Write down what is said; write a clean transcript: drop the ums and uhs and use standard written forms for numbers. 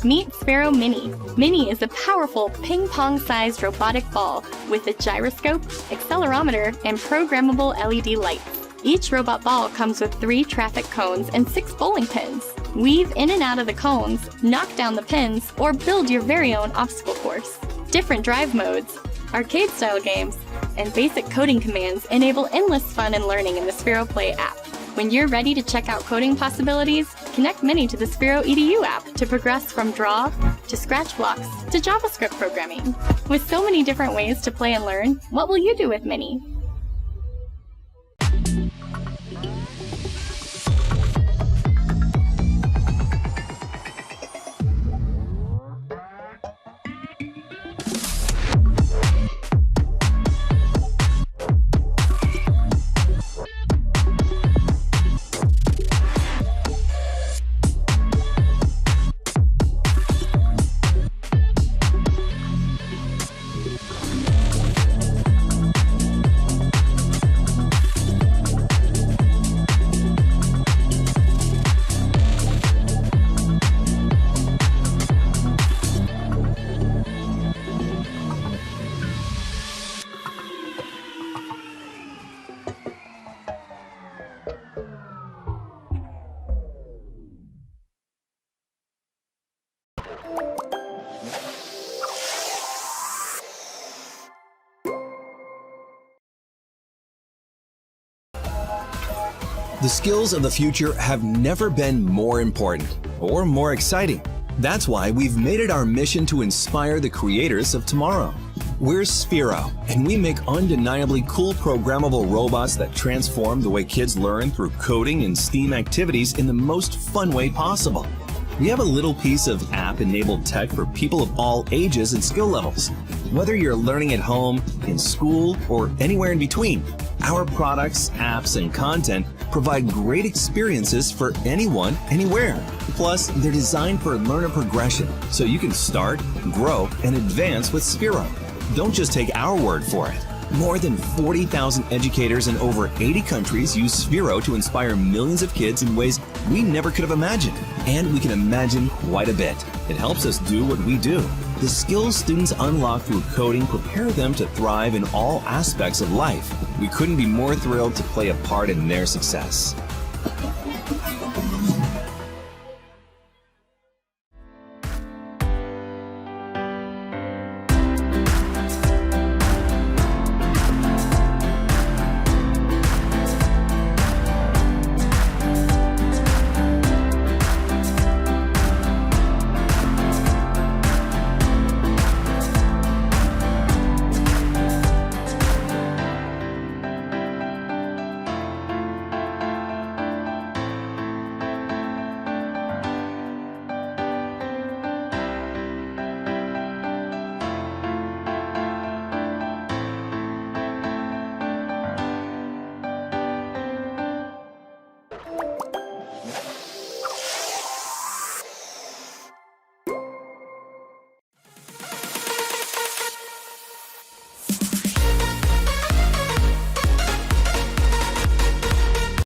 Meet Sphero Mini. Mini is a powerful ping-pong-sized robotic ball with a gyroscope, accelerometer, and programmable LED lights. Each robot ball comes with 3 traffic cones and 6 bowling pins. Weave in and out of the cones, knock down the pins, or build your very own obstacle course. Different drive modes, arcade-style games, and basic coding commands enable endless fun and learning in the Sphero Play app. When you're ready to check out coding possibilities, connect Mini to the Sphero Edu app to progress from draw to scratch blocks to JavaScript programming. With so many different ways to play and learn, what will you do with Mini? The skills of the future have never been more important or more exciting. That's why we've made it our mission to inspire the creators of tomorrow. We're Sphero, and we make undeniably cool programmable robots that transform the way kids learn through coding and STEAM activities in the most fun way possible. We have a little piece of app-enabled tech for people of all ages and skill levels. Whether you're learning at home, in school, or anywhere in between, our products, apps, and content provide great experiences for anyone, anywhere. Plus, they're designed for learner progression, so you can start, grow, and advance with Sphero. Don't just take our word for it. More than 40,000 educators in over 80 countries use Sphero to inspire millions of kids in ways we never could have imagined. And we can imagine quite a bit. It helps us do what we do. The skills students unlock through coding prepare them to thrive in all aspects of life. We couldn't be more thrilled to play a part in their success.